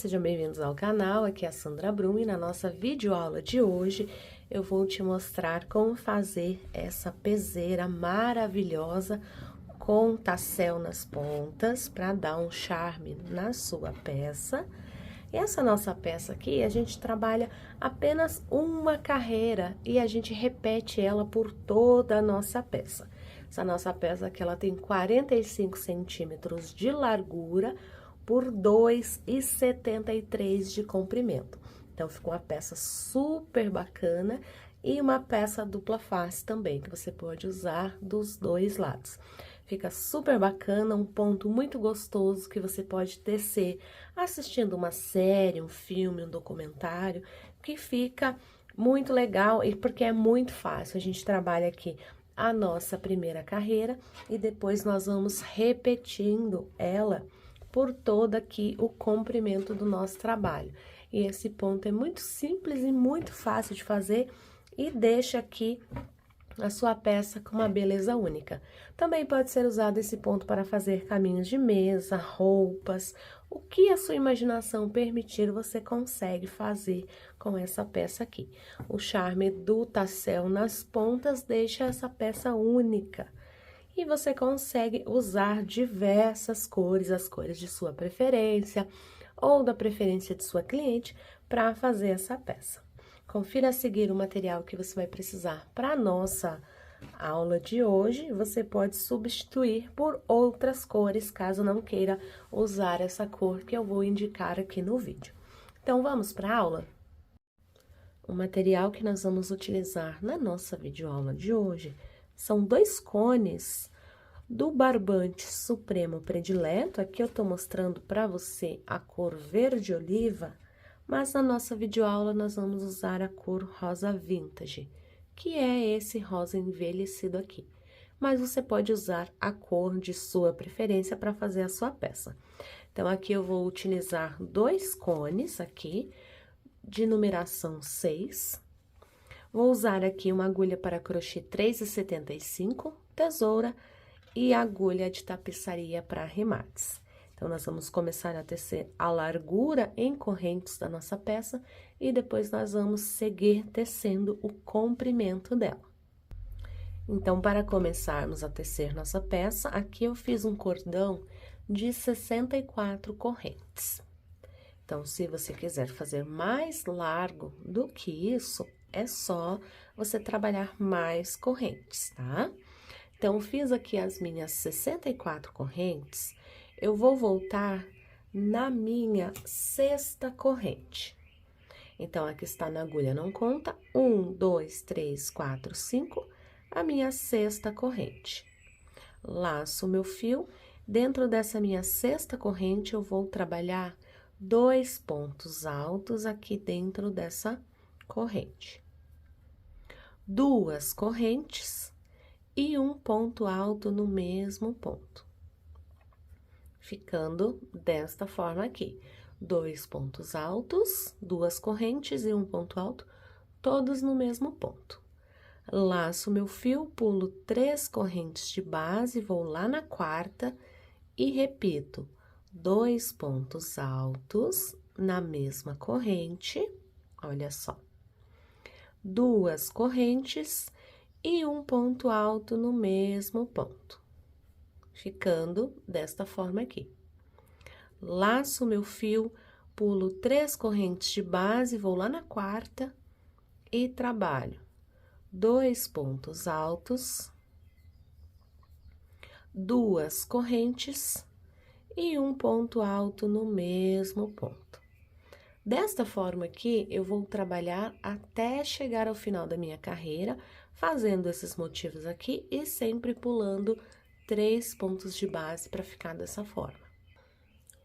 sejam bem-vindos ao canal, aqui é a Sandra Brum e na nossa videoaula de hoje eu vou te mostrar como fazer essa peseira maravilhosa com tassel nas pontas para dar um charme na sua peça. E essa nossa peça aqui, a gente trabalha apenas uma carreira e a gente repete ela por toda a nossa peça. Essa nossa peça aqui, ela tem 45 centímetros de largura por 2,73 de comprimento. Então, ficou uma peça super bacana e uma peça dupla face também, que você pode usar dos dois lados. Fica super bacana, um ponto muito gostoso que você pode tecer assistindo uma série, um filme, um documentário, que fica muito legal e porque é muito fácil. A gente trabalha aqui a nossa primeira carreira e depois nós vamos repetindo ela por todo aqui o comprimento do nosso trabalho. E esse ponto é muito simples e muito fácil de fazer e deixa aqui a sua peça com uma beleza única. Também pode ser usado esse ponto para fazer caminhos de mesa, roupas, o que a sua imaginação permitir, você consegue fazer com essa peça aqui. O charme do tassel nas pontas deixa essa peça única. E você consegue usar diversas cores, as cores de sua preferência ou da preferência de sua cliente para fazer essa peça. Confira a seguir o material que você vai precisar para a nossa aula de hoje. Você pode substituir por outras cores, caso não queira usar essa cor que eu vou indicar aqui no vídeo. Então, vamos para a aula? O material que nós vamos utilizar na nossa videoaula de hoje são 2 cones do barbante supremo predileto. Aqui eu tô mostrando para você a cor verde oliva, mas na nossa videoaula nós vamos usar a cor rosa vintage, que é esse rosa envelhecido aqui. Mas você pode usar a cor de sua preferência para fazer a sua peça. Então, aqui eu vou utilizar 2 cones aqui, de numeração 6. Vou usar aqui uma agulha para crochê 3,75, tesoura e agulha de tapeçaria para arremates. Então, nós vamos começar a tecer a largura em correntes da nossa peça e depois nós vamos seguir tecendo o comprimento dela. Então, para começarmos a tecer nossa peça, aqui eu fiz um cordão de 64 correntes. Então, se você quiser fazer mais largo do que isso, é só você trabalhar mais correntes, tá? Então, fiz aqui as minhas 64 correntes, eu vou voltar na minha 6ª corrente. Então, aqui está na agulha, não conta, 1, 2, 3, 4, 5, a minha 6ª corrente. Laço o meu fio, dentro dessa minha 6ª corrente, eu vou trabalhar 2 pontos altos aqui dentro dessa corrente. 2 correntes e um ponto alto no mesmo ponto. Ficando desta forma aqui. 2 pontos altos, 2 correntes e um ponto alto, todos no mesmo ponto. Laço meu fio, pulo 3 correntes de base, vou lá na 4ª e repito 2 pontos altos na mesma corrente, olha só. 2 correntes e um ponto alto no mesmo ponto, ficando desta forma aqui. Laço meu fio, pulo 3 correntes de base, vou lá na 4ª e trabalho 2 pontos altos, 2 correntes e um ponto alto no mesmo ponto. Desta forma aqui, eu vou trabalhar até chegar ao final da minha carreira, fazendo esses motivos aqui e sempre pulando 3 pontos de base para ficar dessa forma.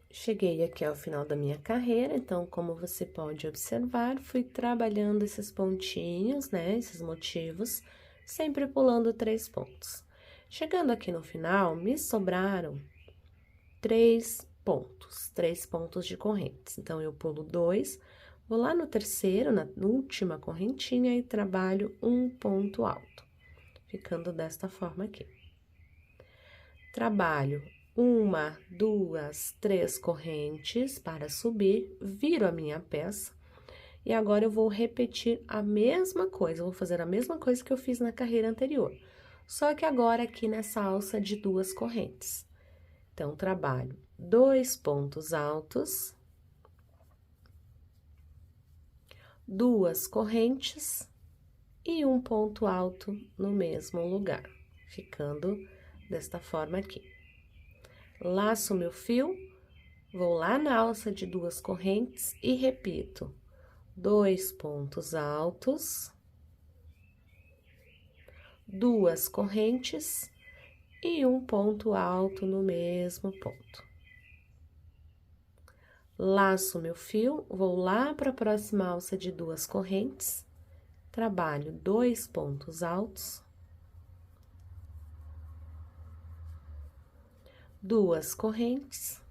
Cheguei aqui ao final da minha carreira, então, como você pode observar, fui trabalhando esses pontinhos, né, esses motivos, sempre pulando 3 pontos. Chegando aqui no final, me sobraram 3 pontos de correntes. Então, eu pulo 2, vou lá no terceiro, na última correntinha e trabalho um ponto alto, ficando desta forma aqui. Trabalho uma, duas, três correntes para subir, viro a minha peça. E agora eu vou repetir a mesma coisa, eu vou fazer a mesma coisa que eu fiz na carreira anterior. Só que agora aqui nessa alça de duas correntes. Então, trabalho 2 pontos altos, 2 correntes e um ponto alto no mesmo lugar, ficando desta forma aqui. Laço meu fio, vou lá na alça de duas correntes e repito 2 pontos altos, 2 correntes e um ponto alto no mesmo ponto. Laço meu fio, vou lá para a próxima alça de duas correntes, trabalho 2 pontos altos, 2 correntes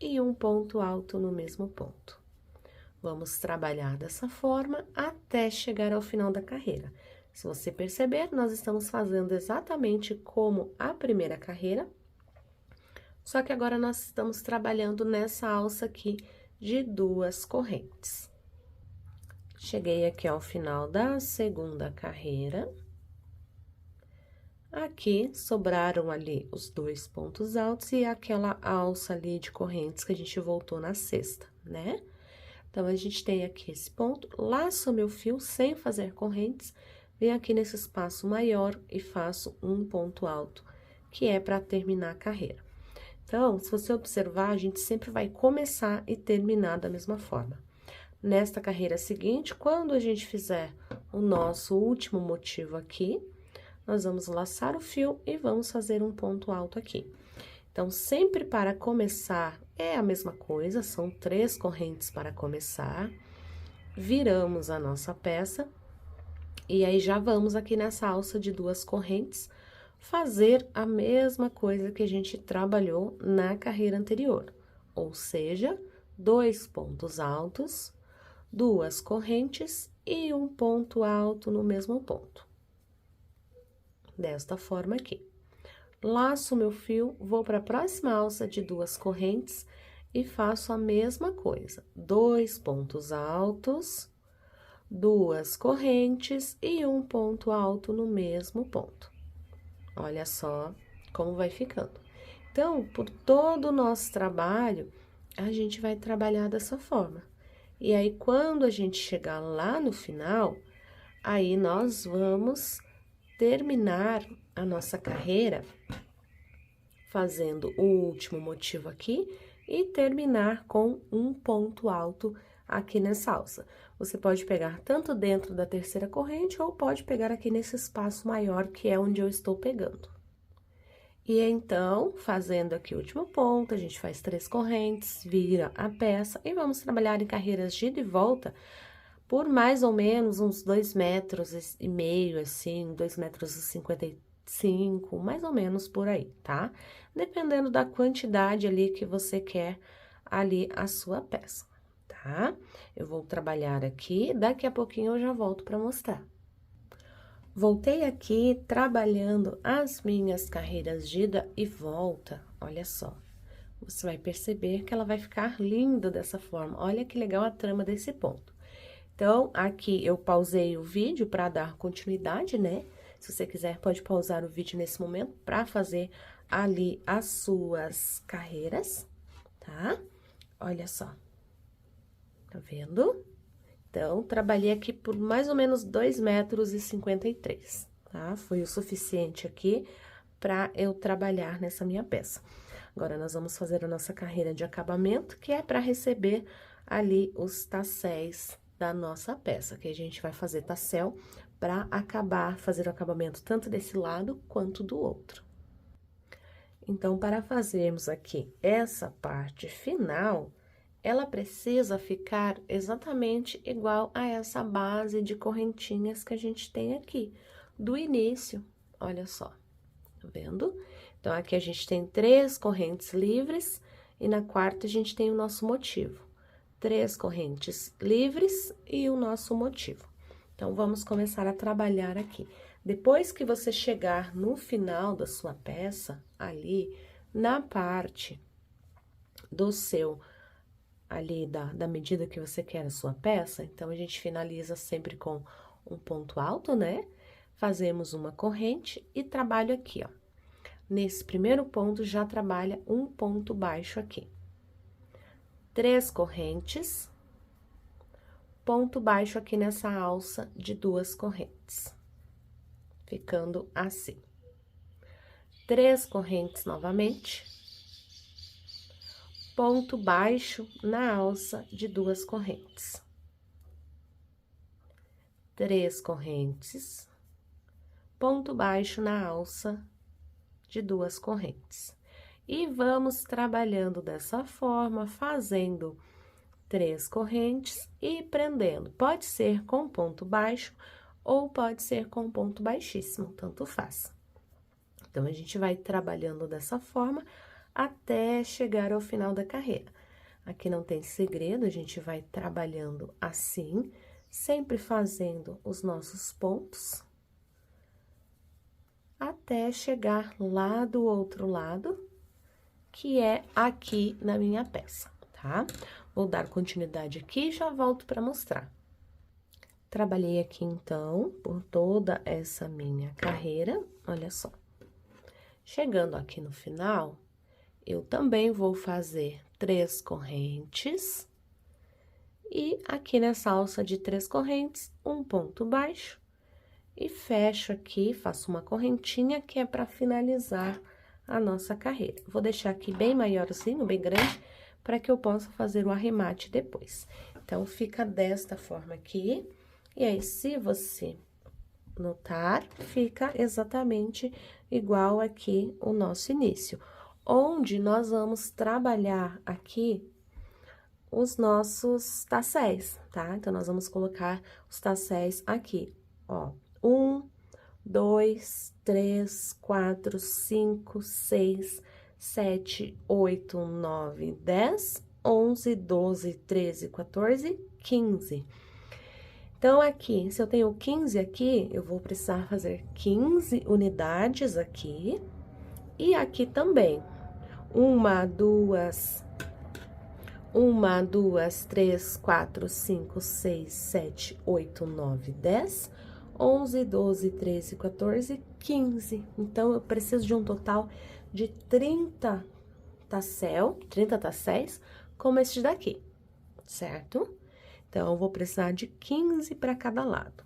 e um ponto alto no mesmo ponto. Vamos trabalhar dessa forma até chegar ao final da carreira. Se você perceber, nós estamos fazendo exatamente como a primeira carreira, só que agora nós estamos trabalhando nessa alça aqui de duas correntes. Cheguei aqui ao final da segunda carreira. Aqui sobraram ali os 2 pontos altos e aquela alça ali de correntes que a gente voltou na sexta, né? Então, a gente tem aqui esse ponto, laço meu fio sem fazer correntes, venho aqui nesse espaço maior e faço um ponto alto, que é para terminar a carreira. Então, se você observar, a gente sempre vai começar e terminar da mesma forma. Nesta carreira seguinte, quando a gente fizer o nosso último motivo aqui, nós vamos laçar o fio e vamos fazer um ponto alto aqui. Então, sempre para começar é a mesma coisa, são 3 correntes para começar. Viramos a nossa peça e aí já vamos aqui nessa alça de 2 correntes fazer a mesma coisa que a gente trabalhou na carreira anterior, ou seja, 2 pontos altos, 2 correntes e um ponto alto no mesmo ponto. Desta forma aqui. Laço meu fio, vou para a próxima alça de 2 correntes e faço a mesma coisa. 2 pontos altos, 2 correntes e um ponto alto no mesmo ponto. Olha só como vai ficando. Então, por todo o nosso trabalho, a gente vai trabalhar dessa forma. E aí, quando a gente chegar lá no final, aí nós vamos terminar a nossa carreira fazendo o último motivo aqui e terminar com um ponto alto aqui nessa alça. Você pode pegar tanto dentro da terceira corrente ou pode pegar aqui nesse espaço maior que é onde eu estou pegando. E então, fazendo aqui o último ponto, a gente faz 3 correntes, vira a peça e vamos trabalhar em carreiras de ida e volta por mais ou menos uns 2,5 metros, assim, 2,55 metros, mais ou menos por aí, tá? Dependendo da quantidade ali que você quer ali a sua peça, tá? Eu vou trabalhar aqui, daqui a pouquinho eu já volto para mostrar. Voltei aqui trabalhando as minhas carreiras de ida e volta, olha só. Você vai perceber que ela vai ficar linda dessa forma, olha que legal a trama desse ponto. Então, aqui eu pausei o vídeo para dar continuidade, né? Se você quiser, pode pausar o vídeo nesse momento para fazer ali as suas carreiras, tá? Olha só. Tá vendo? Então, trabalhei aqui por mais ou menos 2,53 metros, tá? Foi o suficiente aqui para eu trabalhar nessa minha peça. Agora, nós vamos fazer a nossa carreira de acabamento, que é para receber ali os tasséis da nossa peça, que a gente vai fazer tassel para fazer o acabamento tanto desse lado quanto do outro. Então, para fazermos aqui essa parte final, ela precisa ficar exatamente igual a essa base de correntinhas que a gente tem aqui, do início, olha só, tá vendo? Então, aqui a gente tem 3 correntes livres e na quarta a gente tem o nosso motivo. 3 correntes livres e o nosso motivo. Então, vamos começar a trabalhar aqui. Depois que você chegar no final da sua peça, ali, Na parte do seu, ali, da medida que você quer a sua peça, então, a gente finaliza sempre com um ponto alto, né? Fazemos uma corrente e trabalho aqui, ó. Nesse primeiro ponto, já trabalha um ponto baixo aqui. 3 correntes, ponto baixo aqui nessa alça de 2 correntes, ficando assim. 3 correntes novamente, ponto baixo na alça de 2 correntes. 3 correntes, ponto baixo na alça de 2 correntes. E vamos trabalhando dessa forma, fazendo 3 correntes e prendendo. Pode ser com ponto baixo ou pode ser com ponto baixíssimo, tanto faz. Então, a gente vai trabalhando dessa forma até chegar ao final da carreira. Aqui não tem segredo, a gente vai trabalhando assim, sempre fazendo os nossos pontos, até chegar lá do outro lado, que é aqui na minha peça, tá? Vou dar continuidade aqui e já volto para mostrar. Trabalhei aqui, então, por toda essa minha carreira, olha só. Chegando aqui no final, eu também vou fazer 3 correntes, e aqui nessa alça de 3 correntes, um ponto baixo, e fecho aqui, faço uma correntinha que é para finalizar a nossa carreira. Vou deixar aqui bem maiorzinho, bem grande, para que eu possa fazer o arremate depois. Então, fica desta forma aqui, e aí, se você notar, fica exatamente igual aqui o nosso início, onde nós vamos trabalhar aqui os nossos tasséis, tá? Então, nós vamos colocar os tasséis aqui, ó. 1, 2, 3, 4, 5, 6, 7, 8, 9, 10, 11, 12, 13, 14, 15. Então, aqui, se eu tenho 15 aqui, eu vou precisar fazer 15 unidades aqui. E aqui também. 1, 2, 3, 4, 5, 6, 7, 8, 9, 10, 11, 12, 13, 14, 15. Então, eu preciso de um total de 30 tasséis, como este daqui, certo? Então, eu vou precisar de 15 para cada lado.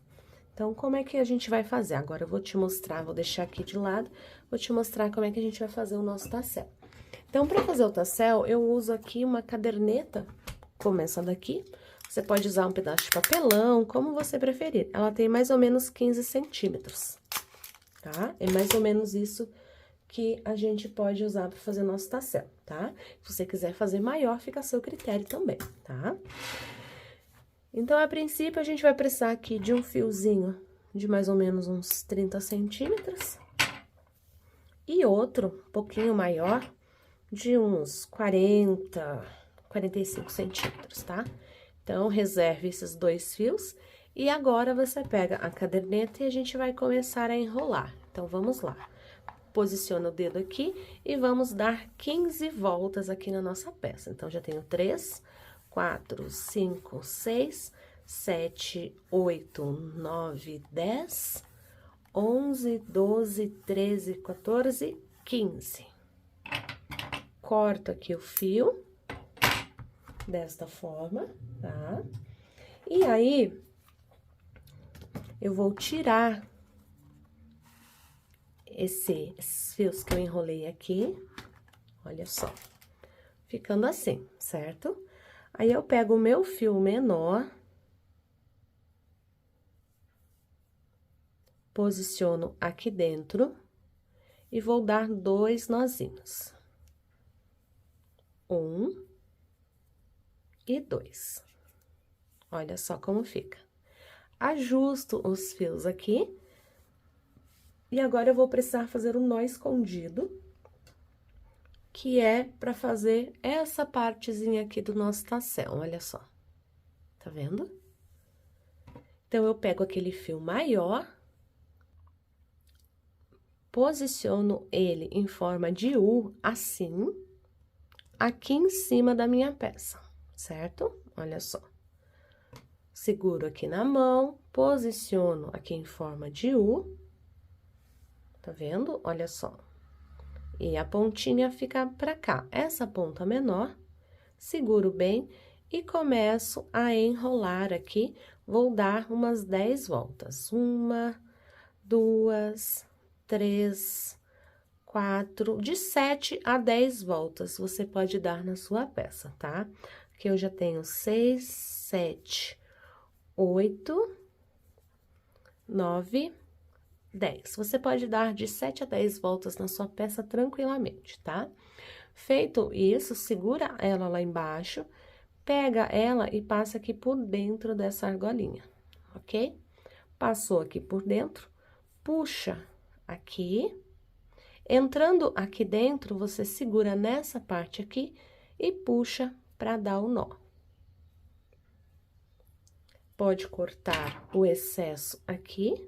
Então, como é que a gente vai fazer? Agora, eu vou te mostrar, vou deixar aqui de lado, vou te mostrar como é que a gente vai fazer o nosso tassel. Então, para fazer o tassel, eu uso aqui uma caderneta, como essa daqui. Você pode usar um pedaço de papelão, como você preferir. Ela tem mais ou menos 15 centímetros, tá? É mais ou menos isso que a gente pode usar para fazer o nosso tassel, tá? Se você quiser fazer maior, fica a seu critério também, tá? Então, a princípio, a gente vai precisar aqui de um fiozinho de mais ou menos uns 30 centímetros. E outro, um pouquinho maior, de uns 40, 45 centímetros, tá? Então, reserve esses 2 fios. E agora, você pega a caderneta e a gente vai começar a enrolar. Então, vamos lá. Posiciona o dedo aqui e vamos dar 15 voltas aqui na nossa peça. Então, já tenho 3... 4, 5, 6, 7, 8, 9, 10, 11, 12, 13, 14, 15. Corto aqui o fio, desta forma, tá? E aí, eu vou tirar esses fios que eu enrolei aqui, olha só, ficando assim, certo? Aí, eu pego o meu fio menor, posiciono aqui dentro e vou dar 2 nozinhos. 1 e 2. Olha só como fica. Ajusto os fios aqui. E agora, eu vou precisar fazer um nó escondido, que é para fazer essa partezinha aqui do nosso tassel, olha só. Tá vendo? Então, eu pego aquele fio maior, posiciono ele em forma de U, assim, aqui em cima da minha peça, certo? Olha só. Seguro aqui na mão, posiciono aqui em forma de U, tá vendo? Olha só. E a pontinha fica pra cá. Essa ponta menor, seguro bem e começo a enrolar aqui. Vou dar umas 10 voltas. 1, 2, 3, 4, de 7 a 10 voltas você pode dar na sua peça, tá? Aqui eu já tenho 6, 7, 8, 9, 10. Você pode dar de 7 a 10 voltas na sua peça tranquilamente, tá? Feito isso, segura ela lá embaixo, pega ela e passa aqui por dentro dessa argolinha, ok? Passou aqui por dentro, puxa aqui. Entrando aqui dentro, você segura nessa parte aqui e puxa para dar o nó. Pode cortar o excesso aqui.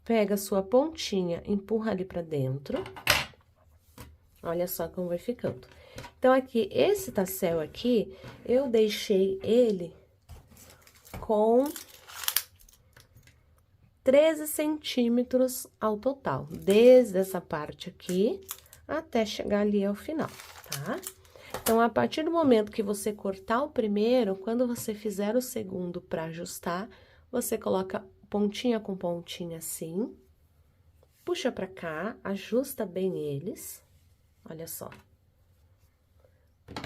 Pega a sua pontinha, empurra ali pra dentro. Olha só como vai ficando. Então, aqui, esse tassel aqui, eu deixei ele com 13 centímetros ao total. Desde essa parte aqui até chegar ali ao final, tá? Então, a partir do momento que você cortar o primeiro, quando você fizer o segundo pra ajustar, você coloca pontinha com pontinha assim, puxa pra cá, ajusta bem eles, olha só.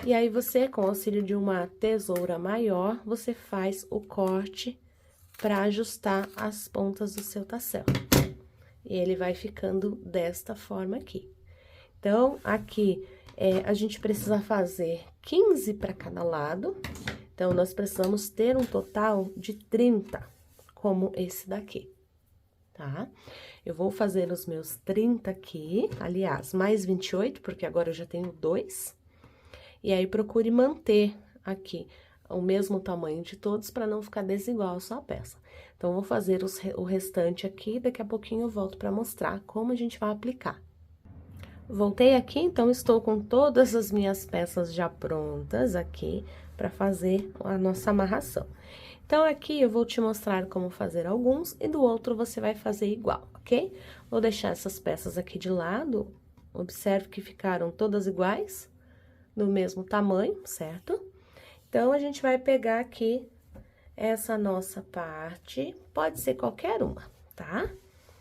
E aí, você, com o auxílio de uma tesoura maior, você faz o corte pra ajustar as pontas do seu tassel. E ele vai ficando desta forma aqui. Então, aqui, a gente precisa fazer 15 para cada lado. Então, nós precisamos ter um total de 30, como esse daqui, tá? Eu vou fazer os meus 30 aqui, aliás, mais 28, porque agora eu já tenho 2. E aí, procure manter aqui o mesmo tamanho de todos para não ficar desigual a sua peça. Então, eu vou fazer o restante aqui, daqui a pouquinho eu volto para mostrar como a gente vai aplicar. Voltei aqui, então, estou com todas as minhas peças já prontas aqui para fazer a nossa amarração. Então, aqui eu vou te mostrar como fazer alguns e do outro você vai fazer igual, ok? Vou deixar essas peças aqui de lado, observe que ficaram todas iguais, do mesmo tamanho, certo? Então, a gente vai pegar aqui essa nossa parte, pode ser qualquer uma, tá?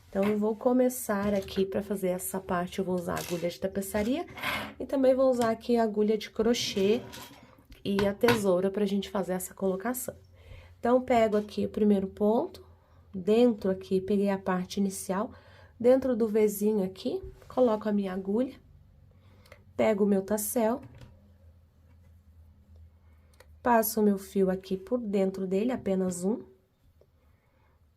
Então, eu vou começar aqui para fazer essa parte, eu vou usar a agulha de tapeçaria e também vou usar aqui a agulha de crochê e a tesoura pra gente fazer essa colocação. Então, pego aqui o primeiro ponto, dentro aqui, peguei a parte inicial, dentro do Vzinho aqui, coloco a minha agulha, pego o meu tassel, passo o meu fio aqui por dentro dele, apenas um.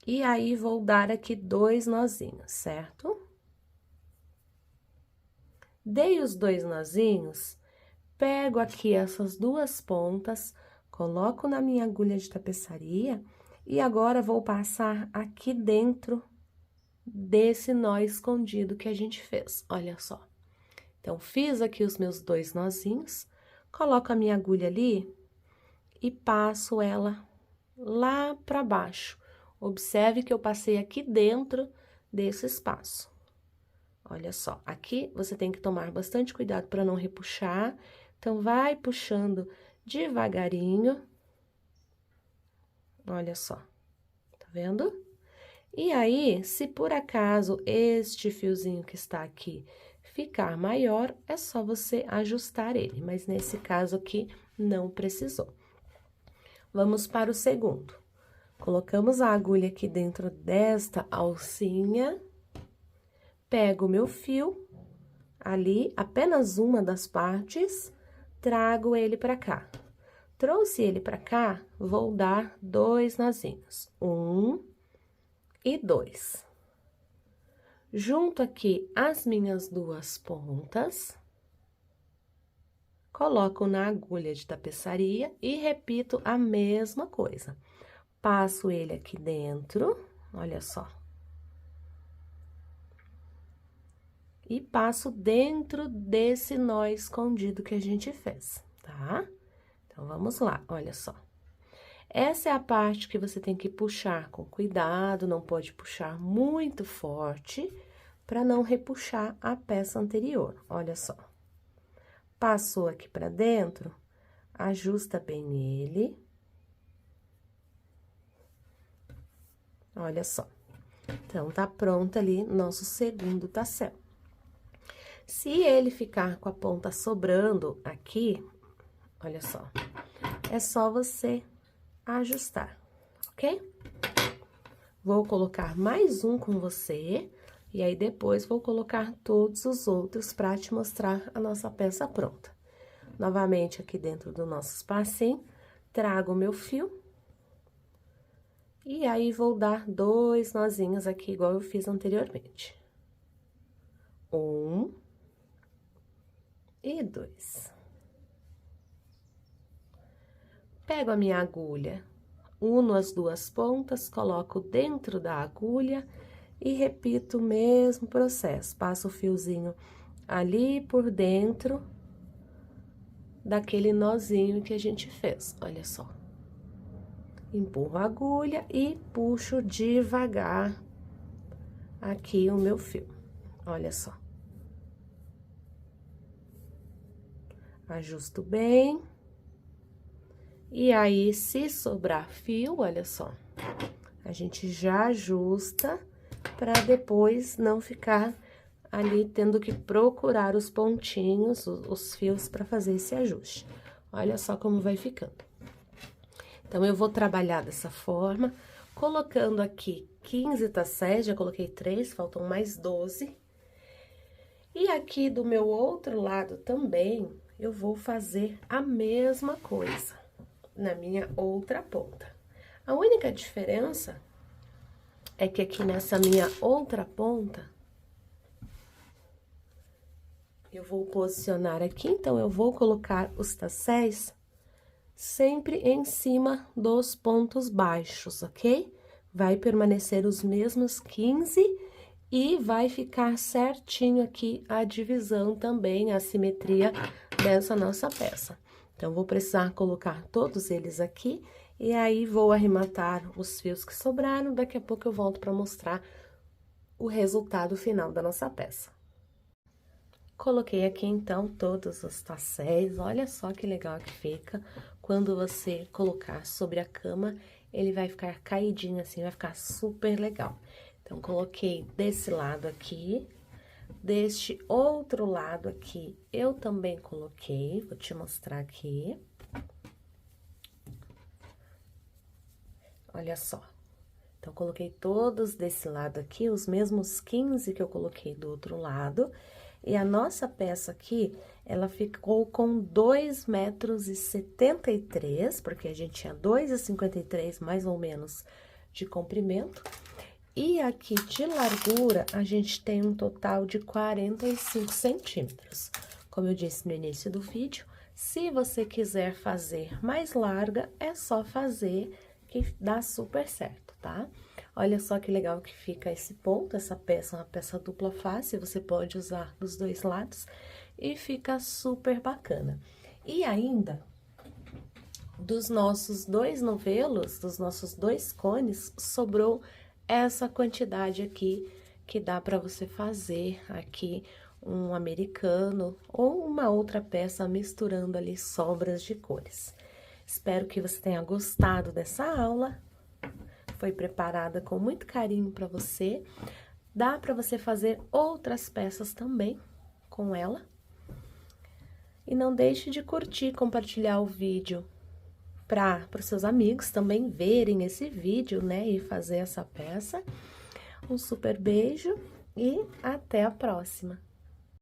E aí, vou dar aqui 2 nozinhos, certo? Dei os 2 nozinhos, pego aqui essas 2 pontas, coloco na minha agulha de tapeçaria e agora vou passar aqui dentro desse nó escondido que a gente fez, olha só. Então, fiz aqui os meus 2 nozinhos, coloco a minha agulha ali e passo ela lá pra baixo. Observe que eu passei aqui dentro desse espaço. Olha só, aqui você tem que tomar bastante cuidado para não repuxar. Então, vai puxando devagarinho. Olha só, tá vendo? E aí, se por acaso este fiozinho que está aqui ficar maior, é só você ajustar ele. Mas nesse caso aqui, não precisou. Vamos para o segundo. Colocamos a agulha aqui dentro desta alcinha, pego o meu fio, ali, apenas uma das partes, trago ele pra cá. Trouxe ele pra cá, vou dar 2 nozinhos, 1 e 2. Junto aqui as minhas 2 pontas, coloco na agulha de tapeçaria e repito a mesma coisa. Passo ele aqui dentro, olha só. e passo dentro desse nó escondido que a gente fez, tá? Então, vamos lá, olha só. Essa é a parte que você tem que puxar com cuidado, não pode puxar muito forte, para não repuxar a peça anterior, olha só. Passou aqui pra dentro, ajusta bem ele. Olha só. Então, tá pronto ali nosso segundo tassel. Se ele ficar com a ponta sobrando aqui, olha só, é só você ajustar, ok? Vou colocar mais um com você, e aí depois vou colocar todos os outros para te mostrar a nossa peça pronta. Novamente, aqui dentro do nosso espacinho, trago o meu fio. E aí, vou dar 2 nozinhos aqui, igual eu fiz anteriormente. 1 e 2. Pego a minha agulha, uno as 2 pontas, coloco dentro da agulha e repito o mesmo processo. Passo o fiozinho ali por dentro daquele nozinho que a gente fez, olha só. Empurro a agulha e puxo devagar aqui o meu fio, olha só. Ajusto bem. E aí, se sobrar fio, olha só, a gente já ajusta para depois não ficar ali tendo que procurar os pontinhos, os fios para fazer esse ajuste. Olha só como vai ficando. Então, eu vou trabalhar dessa forma, colocando aqui 15 tasséis, já coloquei 3, faltam mais 12. E aqui do meu outro lado também, eu vou fazer a mesma coisa na minha outra ponta. A única diferença é que aqui nessa minha outra ponta, eu vou posicionar aqui, então, eu vou colocar os tasséis sempre em cima dos pontos baixos, ok? Vai permanecer os mesmos 15 e vai ficar certinho aqui a divisão também, a simetria dessa nossa peça. Então, vou precisar colocar todos eles aqui e aí vou arrematar os fios que sobraram. Daqui a pouco eu volto para mostrar o resultado final da nossa peça. Coloquei aqui, então, todos os tasséis, olha só que legal que fica. Quando você colocar sobre a cama, ele vai ficar caidinho assim, vai ficar super legal. Então, coloquei desse lado aqui, deste outro lado aqui, eu também coloquei, vou te mostrar aqui. Olha só. Então, coloquei todos desse lado aqui, os mesmos 15 que eu coloquei do outro lado. E a nossa peça aqui, ela ficou com 2,73 m, porque a gente tinha 2,53 mais ou menos de comprimento. E aqui de largura, a gente tem um total de 45 centímetros. Como eu disse no início do vídeo, se você quiser fazer mais larga, é só fazer que dá super certo, tá? Olha só que legal que fica esse ponto, essa peça é uma peça dupla face, você pode usar dos 2 lados e fica super bacana. E ainda, dos nossos 2 novelos, dos nossos 2 cones, sobrou essa quantidade aqui que dá para você fazer aqui um americano ou uma outra peça misturando ali sobras de cores. Espero que você tenha gostado dessa aula. Foi preparada com muito carinho para você. Dá para você fazer outras peças também com ela. E não deixe de curtir, compartilhar o vídeo para os seus amigos também verem esse vídeo, né? E fazer essa peça. Um super beijo e até a próxima!